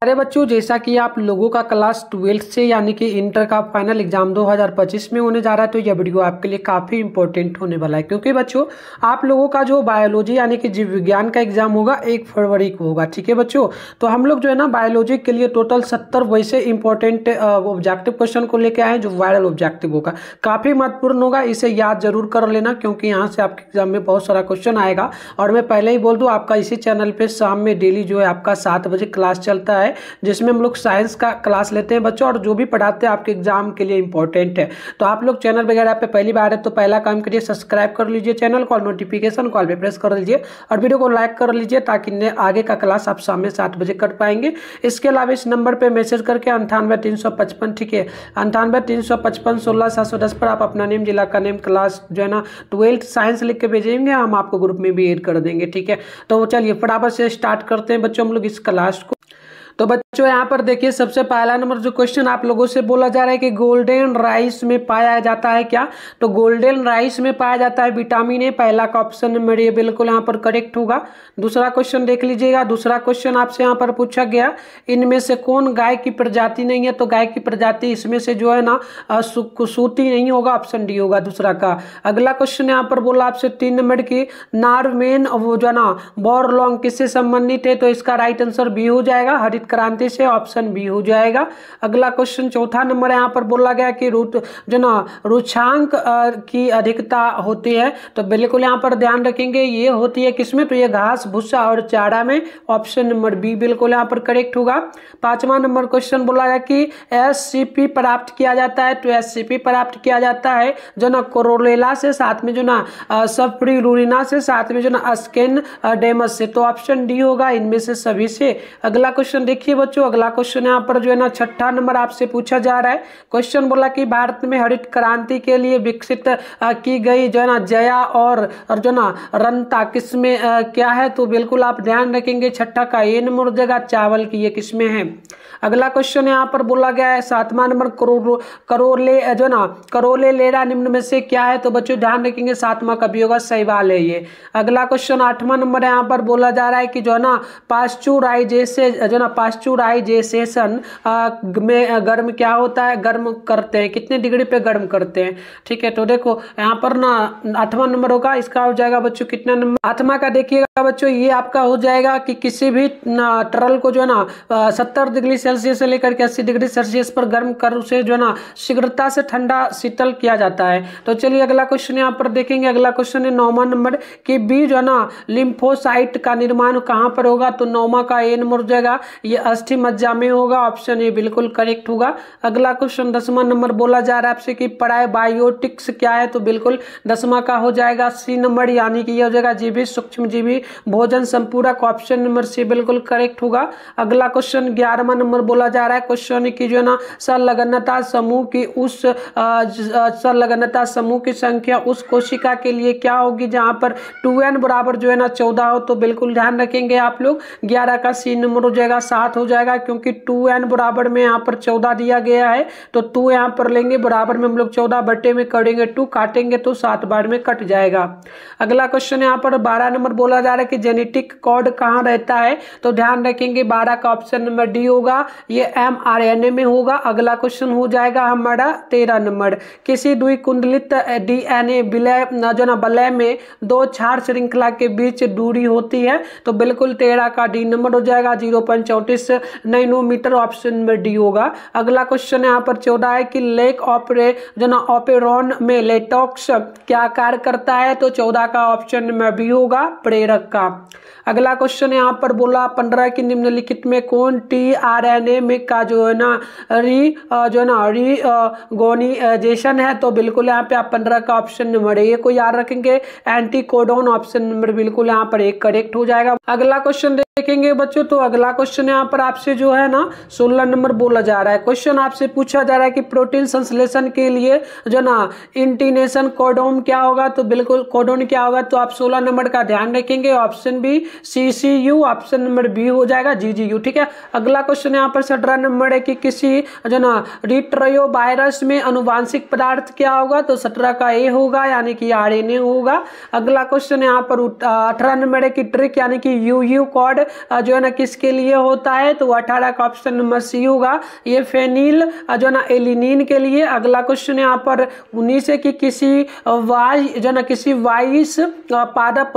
अरे बच्चों, जैसा कि आप लोगों का क्लास 12th से यानी कि इंटर का फाइनल एग्जाम 2025 में होने जा रहा है, तो यह वीडियो आपके लिए काफ़ी इंपॉर्टेंट होने वाला है। क्योंकि बच्चों, आप लोगों का जो बायोलॉजी यानी कि जीव विज्ञान का एग्जाम होगा 1 फरवरी को होगा। ठीक है बच्चों, तो हम लोग जो है ना बायोलॉजी के लिए टोटल 70 वैसे इंपॉर्टेंट ऑब्जेक्टिव क्वेश्चन को लेकर आए, जो वायरल ऑब्जेक्टिव होगा, काफ़ी महत्वपूर्ण होगा। इसे याद जरूर कर लेना, क्योंकि यहाँ से आपके एग्जाम में बहुत सारा क्वेश्चन आएगा। और मैं पहले ही बोल दूँ, आपका इसी चैनल पर शाम में डेली जो है आपका 7 बजे क्लास चलता है, जिसमें हम लोग साइंस का क्लास लेते हैं बच्चों, और जो भी पढ़ाते हैं आपके एग्जाम के लिए इंपॉर्टेंट है। तो आप लोग चैनल वगैरह पे पहली बार है तो पहला काम करिए, सब्सक्राइब कर लीजिए चैनल को, नोटिफिकेशन कॉल पे प्रेस कर लीजिए और वीडियो को लाइक कर लीजिए, ताकि आगे का क्लास आप शाम में 7 बजे कर पाएंगे। इसके अलावा इस नंबर पर मैसेज करके 98 355, ठीक है, 98 355 16 710 पर आप अपना नेम, जिला का नेम, क्लास जो है ना 12th साइंस लिख के भेजेंगे, हम आपको ग्रुप में भी ऐड कर देंगे। ठीक है, तो चलिए फटाफट से स्टार्ट करते हैं बच्चों हम लोग इस क्लास को। तो बच्चों यहाँ पर देखिए, सबसे पहला नंबर जो क्वेश्चन आप लोगों से बोला जा रहा है कि गोल्डन राइस में पाया जाता है क्या? तो गोल्डन राइस में पाया जाता है विटामिन ए। पहला का ऑप्शन नंबर ए बिल्कुल यहाँ पर करेक्ट होगा। दूसरा क्वेश्चन देख लीजिएगा। दूसरा क्वेश्चन आपसे यहाँ पर पूछा गया, इनमें से कौन गाय की प्रजाति नहीं है? तो गाय की प्रजाति इसमें से जो है ना सूती नहीं होगा, ऑप्शन डी होगा दूसरा का। अगला क्वेश्चन यहाँ पर बोला आपसे 3 नंबर की नार्वेन वो जो है ना बोरलॉन्ग किससे संबंधित है? तो इसका राइट आंसर बी हो जाएगा, हरित क्रांति से, ऑप्शन बी हो जाएगा। अगला क्वेश्चन चौथा नंबर यहाँ पर बोला गया कि जो ना रुचांक की अधिकता होती है, तो बिल्कुल यहाँ पर ध्यान रखेंगे ये होती है किसमें? तो ये घास, भूसा और चारा में, ऑप्शन नंबर बी बिल्कुल यहाँ पर करेक्ट होगा। 5वां नंबर क्वेश्चन बोला गया कि एससीपी प्राप्त किया जाता है, तो एससीपी प्राप्त किया जाता है जो ना कोरोलेला से, साथ में जो ना सफ्रीलुरिना से, साथ में जो ना स्केन डेमस से, तो ऑप्शन डी होगा इनमें से सभी से। अगला क्वेश्चन देखिए बच्चों, अगला क्वेश्चन यहाँ पर जो है ना 6ठा नंबर आपसे पूछा जा रहा है। क्वेश्चन बोला कि भारत में हरित क्रांति के लिए विकसित की गई जो है ना जया और जो ना रंता किसमें क्या है? तो बिल्कुल आप ध्यान रखेंगे 6ठा का ए नंबर हो जाएगा, चावल की ये किसमें है। अगला क्वेश्चन यहाँ पर बोला गया है 7वां नंबर करोले जो ना करोले लेरा निम्न में से क्या है? तो बच्चों ध्यान रखेंगे 7वां का भी होगा, शैवाल है ये। अगला क्वेश्चन 8वां नंबर यहाँ पर बोला जा रहा है कि जो है ना पास्चुराइजेशन में गर्म क्या होता है? गर्म करते हैं, कितने डिग्री पे गर्म करते हैं? ठीक है, तो देखो यहाँ पर ना 8वां नंबर होगा, इसका हो जाएगा बच्चों कितना नंबर? 8वां का देखिएगा बच्चों, ये आपका हो जाएगा कि किसी भी तरल को जो है ना 70 डिग्री सेल्सियस से लेकर के 80 डिग्री सेल्सियस पर गर्म कर उसे जो है ना शीघ्रता से ठंडा शीतल किया जाता है। तो चलिए अगला क्वेश्चन यहाँ पर देखेंगे। अगला क्वेश्चन है 9वां नंबर कि बी जो है ना लिम्फोसाइट का निर्माण कहाँ पर होगा? तो 9वां का ए नंबर हो जाएगा, ये अस्थि मज्जा में होगा, ऑप्शन ए बिल्कुल करेक्ट होगा। अगला क्वेश्चन 10वां नंबर बोला जा रहा है आपसे कि बायोटिक्स क्या है? तो बिल्कुल 10वां का हो जाएगा सी नंबर, यानी कि ये हो जाएगा जीवी सूक्ष्म जीवी भोजन संपूरक, ऑप्शन नंबर सी बिल्कुल करेक्ट होगा। अगला क्वेश्चन 11वां नंबर बोला जा रहा है, क्वेश्चन की जो है ना संलग्नता समूह की उस संलग्नता समूह की संख्या उस कोशिका के लिए क्या होगी जहां पर 2n बराबर जो है ना 14 हो? तो बिल्कुल ध्यान रखेंगे आप लोग 11 का सी नंबर हो जाएगा, 7 हो जाएगा, क्योंकि 2n बराबर में यहाँ पर 14 दिया गया है, तो 2 यहाँ पर लेंगे, बराबर में हम लोग 14 बटे में करेंगे 2, काटेंगे तो 7 बार में कट जाएगा। अगला क्वेश्चन यहाँ पर 12 नंबर बोला जा रहा है कि जेनेटिक कोड कहाँ रहता है? तो ध्यान रखेंगे 12 का ऑप्शन नंबर डी होगा, ये mRNA में होगा। अगला क्वेश्चन हो जाएगा हमारा 13 नंबर, किसी द्विकुंडलित DNA विलय जो ना वलय में 2 क्षार श्रृंखला के बीच दूरी होती है? तो बिल्कुल 13 का डी नंबर हो जाएगा, 0.34 नैनोमीटर, ऑप्शन नंबर डी होगा। अगला क्वेश्चन यहाँ पर 14 है कि लेक जो ना ऑपेरॉन में लेटॉक्स क्या कार्य करता है? तो 14 का ऑप्शन नंबर बी होगा, प्रेरक का। अगला क्वेश्चन यहाँ पर बोला 15 की निम्नलिखित में कौन tRNA में का जो है ना रीगोनाइजेशन है? तो बिल्कुल यहाँ पे आप 15 का ऑप्शन नंबर ए को याद रखेंगे, एंटीकोडोन, ऑप्शन नंबर बिल्कुल यहाँ पर एक करेक्ट हो जाएगा। अगला क्वेश्चन देखेंगे बच्चों, तो अगला क्वेश्चन यहाँ पर आपसे जो है ना 16 नंबर बोला जा रहा है। क्वेश्चन आपसे पूछा जा रहा है कि प्रोटीन संश्लेषण के लिए जो ना इंटीनेशन कोडोन क्या होगा? तो बिल्कुल कोडोन क्या होगा? तो आप 16 नंबर का ध्यान रखेंगे, option B CCU, option number B हो जाएगा GGU। ठीक है, अगला क्वेश्चन यहाँ पर 17 नंबर है कि किसी जो ना रिट्रोयो वायरस में अनुवांशिक पदार्थ क्या होगा? तो 17 का ए होगा, यानी कि RNA होगा। अगला क्वेश्चन यहाँ पर 18 नंबर है कि ट्रिक यानी कि UU कोड नंबर जो है ना किसके लिए होता है, तो 18 का ऑप्शन नंबर सी होगा, ये फेनिल जो है ना एलिनिन के लिए। अगला क्वेश्चन यहाँ पर 19 है कि किसी वाइस पादप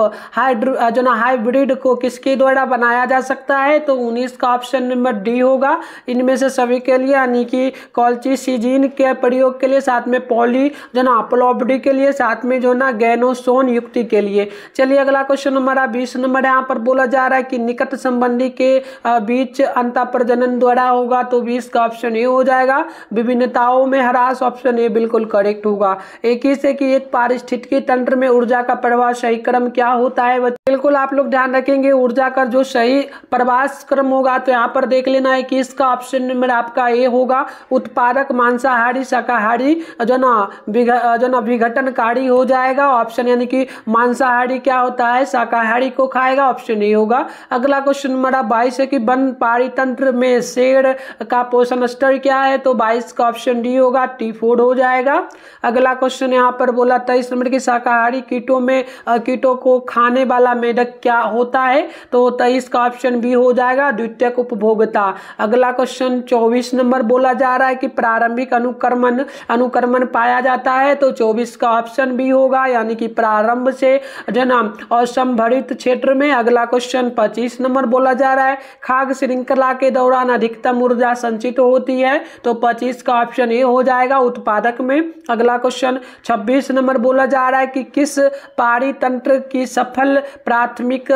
जो ना हाइब्रिड को किसके द्वारा बनाया जा सकता है, तो 19 का ऑप्शन नंबर डी होगा इनमें से सभी के लिए, यानी कि कॉल्चिसिजिन के प्रयोग के लिए, साथ में पॉली जो ना प्लोबिडी के लिए, साथ में जो ना गैनोसोन युक्ति के लिए। चलिए अगला क्वेश्चन हमारा 20 नंबर यहाँ पर बोला जा रहा है कि निकट संबंधी के बीच अंतः प्रजनन द्वारा होगा, तो 20 का ऑप्शन ए हो जाएगा। विभिन्नताओं में ह्रास, ऑप्शन ए बिल्कुल करेक्ट होगा। 21 है कि एक पारिस्थितिकी तंत्र में ऊर्जा का प्रवाह सही क्रम क्या होता है, बिल्कुल आप लोग ध्यान रखेंगे ऊर्जा का जो सही प्रवास क्रम होगा, तो यहाँ पर देख लेना है कि इसका ऑप्शन नंबर आपका ए होगा। उत्पादक मांसाहारी शाकाहारी जो ना विघटनकारी हो जाएगा, ऑप्शन यानी कि मांसाहारी क्या होता है, शाकाहारी को खाएगा, ऑप्शन ए होगा। अगला क्वेश्चन नंबर 22 है कि वन पारितंत्र में शेर का पोषण स्तर क्या है, तो 22 का ऑप्शन डी होगा, T4 हो जाएगा। अगला क्वेश्चन यहाँ पर बोला 23 नंबर की शाकाहारी कीटों को खाने वाला मेढक क्या होता है, तो 23 का ऑप्शन बी हो जाएगा, द्वितीयक उपभोक्ता। अगला क्वेश्चन 24 नंबर बोला जा रहा है कि प्रारंभिक अनुक्रमण पाया जाता है, तो 24 का ऑप्शन बी होगा, यानी कि प्रारंभ से जन्म और संभरित क्षेत्र में। अगला क्वेश्चन 25 नंबर बोला जा रहा है खाद्य श्रृंखला के दौरान अधिकतम ऊर्जा संचित होती है, तो 25 का ऑप्शन ए हो जाएगा, उत्पादक में। अगला क्वेश्चन 26 नंबर बोला जा रहा है कि किस पारितंत्र की सफल प्राथमिक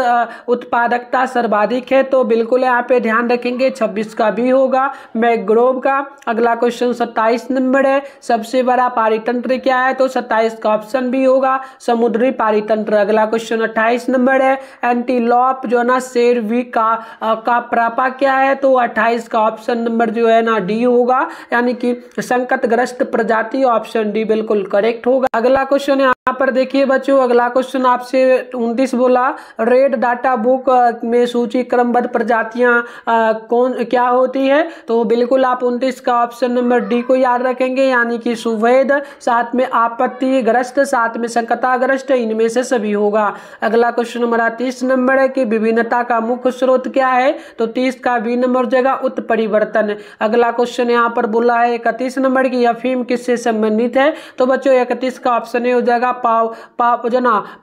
उत्पादकता सर्वाधिक है, तो बिल्कुल यहाँ पे ध्यान रखेंगे 26 का भी होगा, मैंग्रोव का। अगला क्वेश्चन 27 नंबर है सबसे बड़ा पारितंत्र क्या है, तो 27 का ऑप्शन भी होगा, समुद्री पारितंत्र। अगला क्वेश्चन 28 नंबर है एंटीलॉप जो ना शेरवी का प्रापा क्या है, तो 28 का ऑप्शन नंबर जो है ना डी होगा, यानी कि संकटग्रस्त प्रजाति, ऑप्शन डी बिल्कुल करेक्ट होगा। अगला क्वेश्चन यहाँ पर देखिए बच्चों, अगला क्वेश्चन आपसे 29 बोला रेड डाटा बुक में सूची क्रमबद्ध प्रजातियां क्या होती है, तो बिल्कुल आप 29 का ऑप्शन नंबर डी को याद रखेंगे, यानी कि सुवैध, साथ में आपत्तिग्रस्त, साथ में संकटाग्रस्त, इनमें से सभी होगा। अगला क्वेश्चन नंबर 30 नंबर है कि विभिन्नता का मुख्य स्रोत क्या है, तो 30 का बी नंबर जगह उत्परिवर्तन। अगला क्वेश्चन यहाँ पर बोला है 31 नंबर की अफीम किससे संबंधित है, तो बच्चों 31 का ऑप्शन हो जाएगा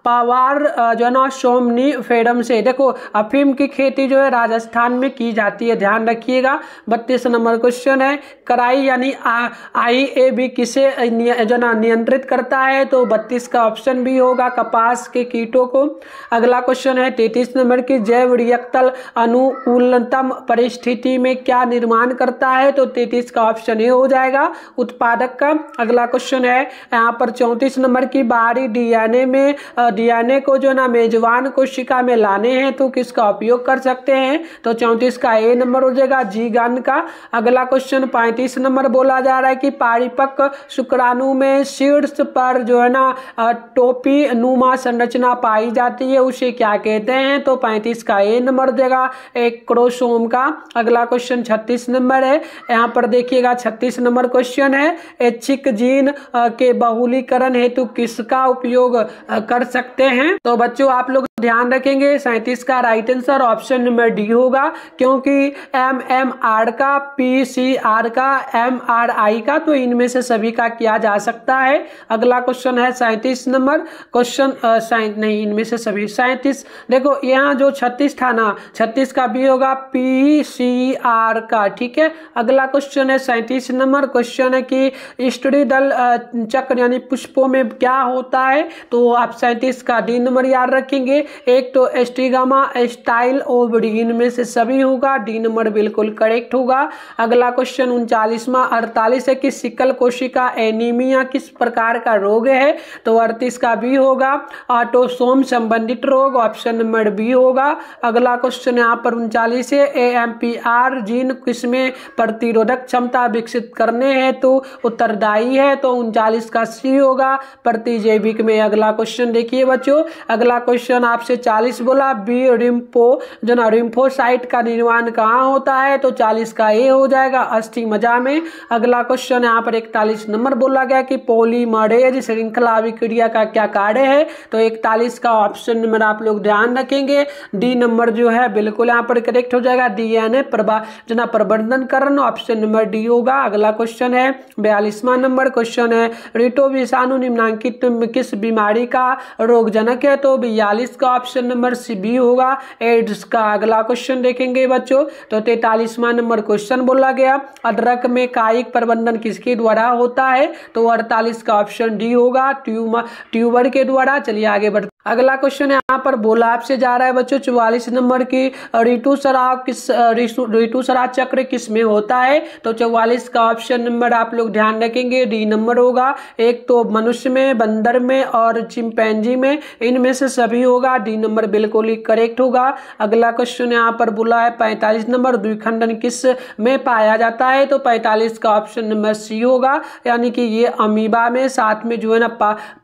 पावार जो ना सोमनीफेरम से। देखो अफीम की खेती जो है राजस्थान में की जाती है, ध्यान रखिएगा। 32 नंबर क्वेश्चन है कराई यानी IAB किसे जो ना नियंत्रित करता है, तो 32 का ऑप्शन भी होगा, कपास के कीटों को। अगला क्वेश्चन है 33 नंबर की जैव रिएक्टर अनुकूलतम परिस्थिति में क्या निर्माण करता है, तो 33 का ऑप्शन ए हो जाएगा, उत्पादक का। अगला क्वेश्चन है यहाँ पर 34 नंबर की बाहरी डीएनए को जो ना मेजबान कोशिका में लाने हैं, तो किसका उपयोग कर सकते हैं, तो 34 का ए नंबर हो जाएगा, जीगान का। अगला क्वेश्चन 35 नंबर बोला जा रहा है कि परिपक्व शुक्राणु में शीर्ष पर जो है ना टोपी नुमा संरचना पाई जाती है, उसे क्या कहते हैं, तो 35 का ए नंबर देगा, एक क्रोमोसोम का। अगला क्वेश्चन 36 नंबर है, यहाँ पर देखिएगा 36 नंबर क्वेश्चन है ऐच्छिक जीन के बहुलीकरण हेतु किसका उपयोग कर सकते हैं, तो बच्चों आप लोग ध्यान रखेंगे 37 का right answer option number D होगा, क्योंकि MMR का, PCR का, MRI का, तो इनमें से सभी का किया जा सकता है। अगला क्वेश्चन है 37 नंबर क्वेश्चन, नहीं इनमें से सभी 37, देखो यहाँ जो 36 था ना, 36 का भी होगा PCR का, ठीक है। अगला क्वेश्चन है 37 नंबर क्वेश्चन है कि स्टडी दल चक्र यानी पुष्पों में क्या होता है, तो आप 37 का डी नंबर याद रखेंगे, एक तो एस्टिगामा, स्टाइल, ओवरी, इनमें से सभी होगा, डी नंबर बिल्कुल करेक्ट होगा। अगला क्वेश्चन 39वां 48 है कि सिकल कोशिका एनीमिया किस प्रकार का रोग है, तो 38 का बी होगा, ऑटोसोम संबंधित रोग, ऑप्शन नंबर बी होगा। अगला क्वेश्चन यहाँ पर 39 है AMPR जीन किसमें प्रतिरोधक क्षमता विकसित करने हेतु उत्तरदायी है, तो 39 का सी होगा, प्रतिजैविक में। अगला क्वेश्चन देखिए बच्चों, अगला क्वेश्चन आप आपसे 40 बोला। बी रिम्फो जो ना रिम्फोसाइट का निर्माण कहाँ होता है, तो 40 का ए हो जाएगा, अस्थि-मज्जा में। अगला क्वेश्चन यहाँ पर 41 नंबर बोला गया कि पॉलीमरेज श्रृंखला अभिक्रिया का क्या कार्य है, तो 41 का ऑप्शन नंबर आप लोग ध्यान रखेंगे। डी नंबर जो है बिल्कुल यहाँ पर करेक्ट हो जाएगा, डीएनए प्रवर्धनकरण, ऑप्शन नंबर डी होगा। अगला क्वेश्चन है 42वां नंबर क्वेश्चन है, रिटो विषाणु निम्नलिखित किस बीमारी का रोगजनक है, तो 42 का ऑप्शन नंबर सी बी होगा, एड्स का। अगला क्वेश्चन देखेंगे बच्चों, तो 43वां नंबर क्वेश्चन बोला गया, अदरक में कायिक प्रबंधन किसके द्वारा होता है, तो 48 का ऑप्शन डी होगा, ट्यूबर के द्वारा। चलिए आगे बढ़ते। अगला क्वेश्चन यहाँ पर बोला आपसे जा रहा है बच्चों 44 नंबर की, ऋतुस्राव चक्र किस में होता है, तो 44 का ऑप्शन नंबर आप लोग ध्यान रखेंगे, डी नंबर होगा। एक तो मनुष्य में, बंदर में और चिंपैंजी में, इनमें से सभी होगा, डी नंबर बिल्कुल ही करेक्ट होगा। अगला क्वेश्चन यहाँ पर बोला है 45 नंबर, द्विखंडन किस में पाया जाता है, तो 45 का ऑप्शन नंबर सी होगा, यानी कि ये अमीबा में, साथ में जो है ना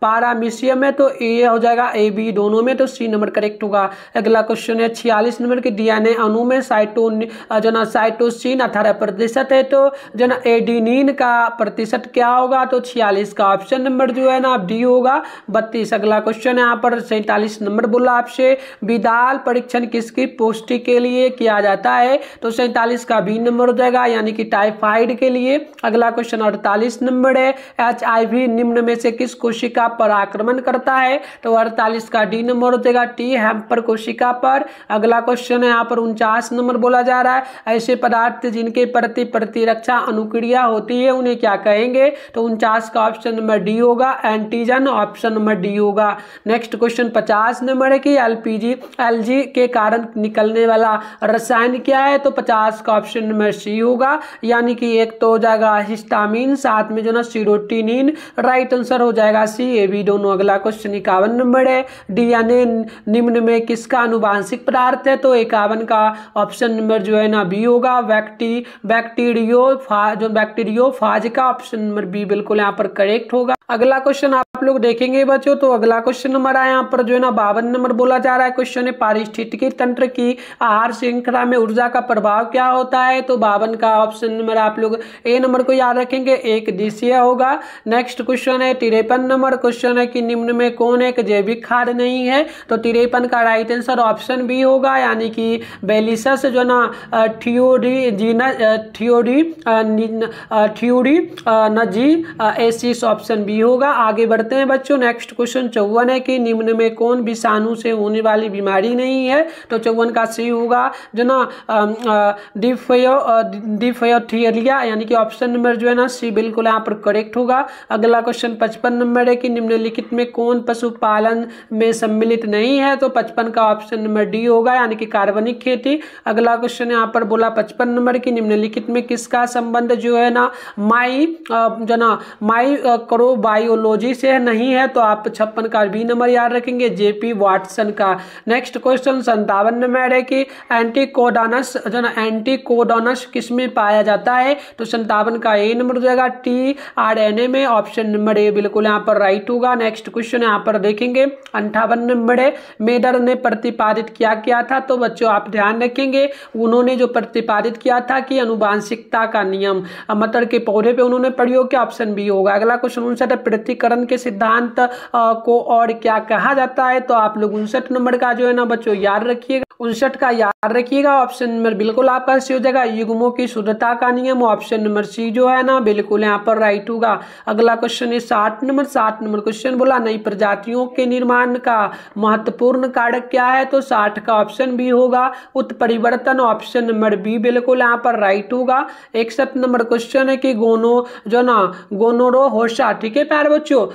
पारामीशियम में, तो ये हो जाएगा ए बी दोनों में, तो सी नंबर करेक्ट होगा। अगला क्वेश्चन है 46 नंबर के, डीएनए अणु में साइटोसिन 18% है, तो जो ना एडेनिन का प्रतिशत क्या होगा, तो 46 का ऑप्शन नंबर जो है ना डी होगा, 32। अगला क्वेश्चन यहाँ पर 47 नंबर बोला आपसे, विदाल परीक्षण किसकी पुष्टि के लिए किया जाता है, तो 47 का बी नंबर हो जाएगा, यानी कि टाइफाइड के लिए। अगला क्वेश्चन 48 नंबर है, HIV निम्न में से किस कोशिका पर आक्रमण करता है, तो 48 का डी नंबर हो जाएगा, टी हैम्पर कोशिका पर। अगला क्वेश्चन है यहाँ पर 49 नंबर बोला जा रहा है, ऐसे पदार्थ जिनके प्रति प्रतिरक्षा अनुक्रिया होती है उन्हें क्या कहेंगे, तो 49 का ऑप्शन नंबर डी होगा, एंटीजन, ऑप्शन नंबर डी होगा। नेक्स्ट क्वेश्चन 50 नंबर है कि एलजी के कारण निकलने वाला रसायन क्या है, तो 50 का ऑप्शन नंबर सी होगा, यानी कि एक तो हो जाएगा हिस्टामिन, साथ में जो ना सीरोटिनिन, राइट आंसर हो जाएगा सी ए बी दोनों। अगला क्वेश्चन 51 नंबर है, डीएनए निम्न में किसका अनुवांशिक पदार्थ है, तो 51 का ऑप्शन नंबर जो है ना बी होगा, बैक्टीरियोफाज का, ऑप्शन नंबर बी बिल्कुल यहाँ पर करेक्ट होगा। अगला क्वेश्चन आप लोग देखेंगे बच्चों, तो अगला क्वेश्चन नंबर है यहाँ पर जो है ना 52 नंबर बोला जा रहा है, क्वेश्चन है पारिस्थितिकी तंत्र की आहार श्रृंखला में ऊर्जा का प्रभाव क्या होता है, तो 52 का ऑप्शन नंबर आप लोग ए नंबर को याद रखेंगे, एक दिशीय होगा। नेक्स्ट क्वेश्चन है 53 नंबर क्वेश्चन है कि निम्न में कौन एक जैविक खाद नहीं है, तो 53 का राइट आंसर ऑप्शन बी होगा, यानी कि बेलिसस जो ना एसिस, ऑप्शन बी होगा। आगे बढ़ते हैं बच्चों, नेक्स्ट क्वेश्चन 54 है कि निम्न में कौन विषाणु से होने वाली बीमारी नहीं है, तो 54 का सी होगा, जो ना डिफथेरिया, यानी कि ऑप्शन नंबर जो है ना सी बिल्कुल यहाँ पर करेक्ट होगा। अगला क्वेश्चन 55 नंबर है कि निम्नलिखित में कौन पशुपालन में सम्मिलित नहीं है, तो 55 का ऑप्शन नंबर डी होगा, यानी कि कार्बनिक खेती। अगला क्वेश्चन यहाँ पर बोला 55 नंबर की निम्नलिखित में किसका संबंध जो है ना माइक्रोबायोलॉजी से नहीं है, तो आप 56 का बी नंबर याद रखेंगे, जेपी वाटसन का। नेक्स्ट क्वेश्चन 57 नंबर है कि एंटीकोडोनस किस में पाया जाता है, तो 57 का ए नंबर हो जाएगा, टीआरएनए में, ऑप्शन नंबर ए बिल्कुल यहाँ पर राइट होगा। नेक्स्ट क्वेश्चन यहाँ पर देखेंगे 58 नंबर है, मेडर ने प्रतिपादित किया था, तो बच्चों आप ध्यान रखेंगे उन्होंने जो प्रतिपादित किया था कि अनुवांशिकता का नियम, मटर के पौधे पे उन्होंने प्रयोग किया, ऑप्शन बी होगा। अगला क्वेश्चन 59 पृथक्करण के सिद्धांत को और क्या कहा जाता है, तो आप लोग 59 नंबर का जो है ना बच्चों याद रखिएगा, 59 का याद रखिएगा, ऑप्शन नंबर बिल्कुल आपका सी हो जाएगा, युग्मों की शुद्धता का नियम, ऑप्शन नंबर सी जो है ना बिल्कुल यहाँ पर राइट होगा। अगला क्वेश्चन है 60 नंबर क्वेश्चन बोला नई प्रजातियों के निर्माण का महत्वपूर्ण कारक क्या है, तो 60 का ऑप्शन बी होगा, उत्परिवर्तन, ऑप्शन नंबर बी बिल्कुल यहाँ पर राइट होगा। 61 नंबर क्वेश्चन है कि गोनोरोहोसा, ठीक है प्यारे बच्चों,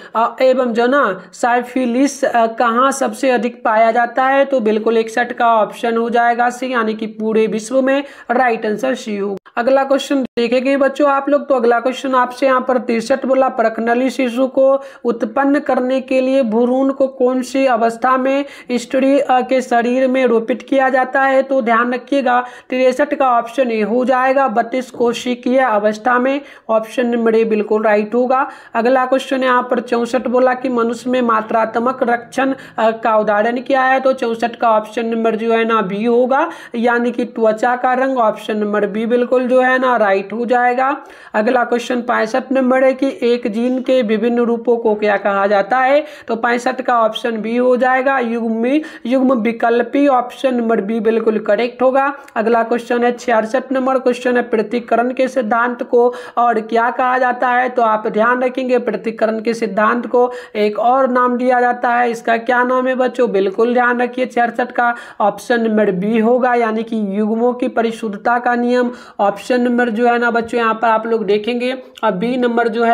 एवं जो ना साइफिलिस कहाँ सबसे अधिक पाया जाता है, तो बिल्कुल 61 का ऑप्शन हो जाएगा सी, यानी कि पूरे विश्व में, राइट आंसर सी होगा। अगला क्वेश्चन देखेंगे बच्चों आप लोग। तो अगला क्वेश्चन आपसे यहाँ पर 63 बोला, प्रखनली शिशु को उत्पन्न करने के लिए भ्रूण को कौन सी अवस्था में स्त्री के शरीर में रोपित किया जाता है? तो ध्यान रखिएगा 63 का ऑप्शन ए हो जाएगा, 32 कोशिकीय अवस्था में। ऑप्शन नंबर ए बिल्कुल राइट होगा। अगला क्वेश्चन यहाँ पर 64 बोला कि मनुष्य में मात्रात्मक रक्षण का उदाहरण क्या है? तो 64 का ऑप्शन नंबर जो है ना बी होगा, यानी कि त्वचा का रंग। ऑप्शन नंबर बी बिल्कुल जो है ना राइट हो जाएगा। अगला क्वेश्चन 65 नंबर है कि एक जीन के विभिन्न रूपों को क्या कहा जाता है? तो 65 का ऑप्शन बी हो जाएगा, युग्म विकल्पी। ऑप्शन नंबर बी बिल्कुल करेक्ट होगा। अगला क्वेश्चन है 66 नंबर क्वेश्चन है, पृथक्करण के सिद्धांत को और क्या कहा जाता है? तो आप ध्यान रखेंगे पृथक्करण के सिद्धांत को एक और नाम दिया जाता है, इसका क्या नाम है बच्चों? बिल्कुल ध्यान रखिए 66 का ऑप्शन नंबर बी होगा, यानी कि युग्मों की परिशुद्धता का नियम। ऑप्शन नंबर जो है ना बच्चों यहाँ पर आप लोग देखेंगे, अब बी नंबर जो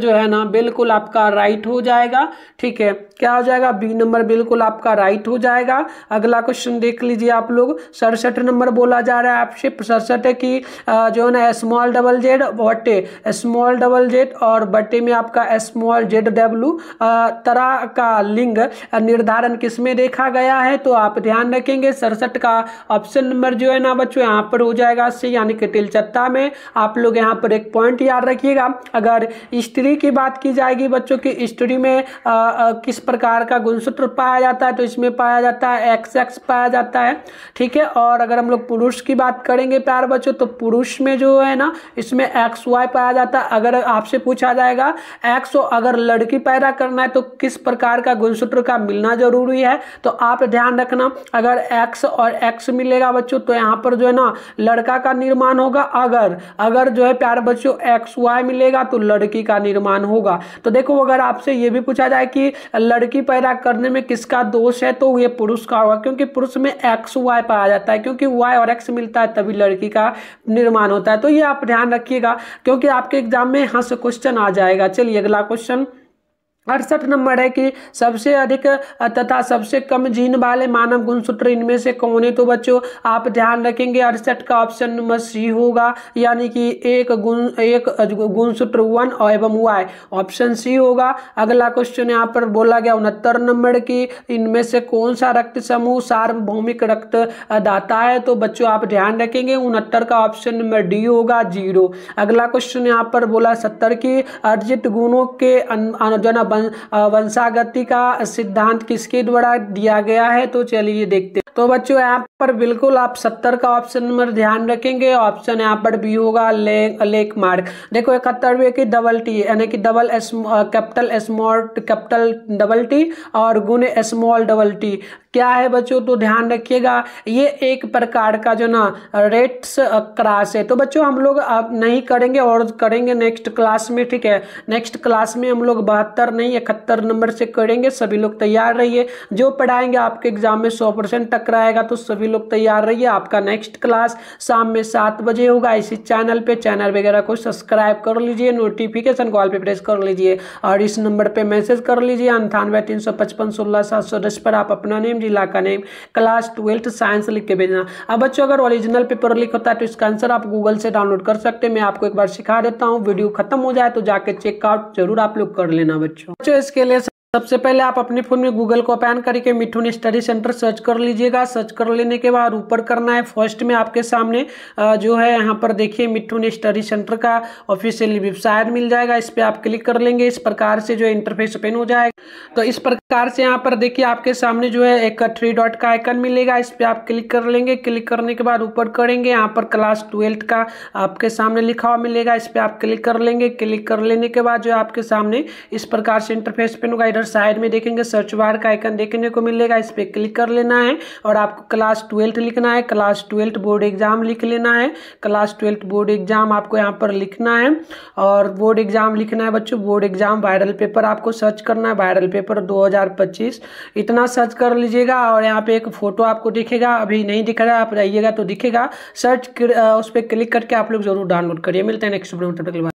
है ना बिल्कुल आपका राइट हो जाएगा। ठीक है, क्या हो जाएगा? बी नंबर बिल्कुल आपका राइट हो जाएगा। अगला क्वेश्चन देख लीजिए आप लोग, 67 नंबर बोला जा रहा है आपसे। 67 की जो है ना स्मॉल डबल जेड बटे स्मॉल डबल जेड और बटे में आपका स्मॉल जेड डब्ल्यू तरह का लिंग निर्धारण किसमें देखा गया है? तो आप ध्यान रखेंगे 67 का ऑप्शन नंबर जो है ना बच्चों यहाँ पर हो जाएगा सी, यानी कि तिलचट्टा में। आप लोग यहाँ पर एक पॉइंट याद रखिएगा, अगर स्त्री की बात की जाएगी बच्चों की स्त्री में किस प्रकार का गुणसूत्र पाया जाता है? तो इसमें पाया जाता है XX पाया जाता है। ठीक है, और अगर हम लोग पुरुष की बात करेंगे प्यार बच्चों, तो पुरुष में जो है ना इसमें XY पाया जाता है। अगर आपसे पूछा जाएगा X, अगर लड़की पैदा करना है तो किस प्रकार का गुणसूत्र का मिलना जरूरी है? तो आप ध्यान रखना, अगर X और X मिलेगा बच्चों तो यहाँ पर जो है ना लड़का का निर्माण होगा। अगर जो है प्यार बच्चों XY मिलेगा तो लड़की का निर्माण होगा। तो देखो अगर आपसे ये भी पूछा जाए कि लड़की पैदा करने में किसका दोष है, तो ये पुरुष का होगा, क्योंकि पुरुष में XY पाया जाता है, क्योंकि Y और X मिलता है तभी लड़की का निर्माण होता है। तो ये आप ध्यान रखिएगा, क्योंकि आपके एग्जाम में यहाँ से क्वेश्चन आ जाएगा। चलिए अगला क्वेश्चन 68 नंबर है कि सबसे अधिक तथा सबसे कम जीन वाले मानव गुणसूत्र इनमें से कौन है? तो बच्चों आप ध्यान रखेंगे 68 का ऑप्शन नंबर सी होगा, यानी कि एक गुणसूत्र 1 और एवं Y। ऑप्शन सी होगा। अगला क्वेश्चन यहाँ पर बोला गया 69 नंबर की इनमें से कौन सा रक्त समूह सार्वभौमिक रक्त दाता है? तो बच्चों आप ध्यान रखेंगे 69 का ऑप्शन नंबर डी होगा, 0। अगला क्वेश्चन यहाँ पर बोला 70 की अर्जित गुणों के वंशागति का सिद्धांत किसके द्वारा दिया गया है? तो चलिए देखते हैं। तो बच्चों यहाँ पर बिल्कुल आप 70 का ऑप्शन नंबर ध्यान रखेंगे, ऑप्शन यहाँ पर बी होगा, लेक मार्क। देखो 71 की डबल टी, यानी कि double capital small capital double T और गुण स्मॉल डबल टी क्या है बच्चों? तो ध्यान रखिएगा ये एक प्रकार का जो ना रेट्स क्लास है। तो बच्चों हम लोग अब नहीं करेंगे और करेंगे नेक्स्ट क्लास में। ठीक है, नेक्स्ट क्लास में हम लोग 72 नहीं 71 नंबर से करेंगे। सभी लोग तैयार रहिए, जो पढ़ाएंगे आपके एग्जाम में 100% टकराएगा, तो सभी लोग तैयार रहिए। आपका नेक्स्ट क्लास शाम में 7 बजे होगा इसी चैनल पे। चैनल वगैरह को सब्सक्राइब कर लीजिए, नोटिफिकेशन कॉल पे प्रेस कर लीजिए और इस नंबर पे मैसेज कर लीजिए 98 355 16 710 पर आप अपना नेम, जिला का नेम, क्लास 12 साइंस लिख के भेजना। अब बच्चों अगर ओरिजिनल पेपर लिख होता है तो इसका आंसर आप गूगल से डाउनलोड कर सकते हैं। मैं आपको एक बार सिखा देता हूँ, वीडियो खत्म हो जाए तो जाके चेकआउट जरूर आप लोग कर लेना बच्चों। इसके लिए सबसे पहले आप अपने फोन में गूगल को ओपन करके मिठुन स्टडी सेंटर सर्च कर लीजिएगा। सर्च कर लेने के बाद ऊपर करना है, फर्स्ट में आपके सामने जो है यहाँ पर देखिए मिठुन स्टडी सेंटर का ऑफिशियल वेबसाइट मिल जाएगा। इस पर आप क्लिक कर लेंगे, इस प्रकार से जो है इंटरफेस ओपन हो जाएगा। तो इस प्रकार से यहाँ पर देखिए आपके सामने जो है एक 3 डॉट का आइकन मिलेगा, इस पर आप क्लिक कर लेंगे। क्लिक करने के बाद ऊपर करेंगे, यहाँ पर क्लास 12 का आपके सामने लिखा हुआ मिलेगा, इस पर आप क्लिक कर लेंगे। क्लिक कर लेने के बाद जो आपके सामने इस प्रकार से इंटरफेस ओपन होगा। साइड में देखेंगे सर्च बार का आइकन देखने को मिलेगा, इस पे क्लिक कर लेना है और आपको क्लास 12 लिखना है। क्लास 12 बोर्ड एग्जाम लिख लेना है। क्लास 12 बोर्ड एग्जाम आपको यहाँ पर लिखना है और बोर्ड एग्जाम लिखना है बच्चों। बोर्ड एग्जाम वायरल पेपर आपको सर्च करना है, वायरल पेपर 2025 इतना सर्च कर लीजिएगा। और यहाँ पे एक फोटो आपको दिखेगा, अभी नहीं दिख रहा, आप रहिएगा तो दिखेगा। सर्च उस पर क्लिक करके आप लोग जरूर डाउनलोड करिए। मिलते हैं नेक्स्ट वीडियो में।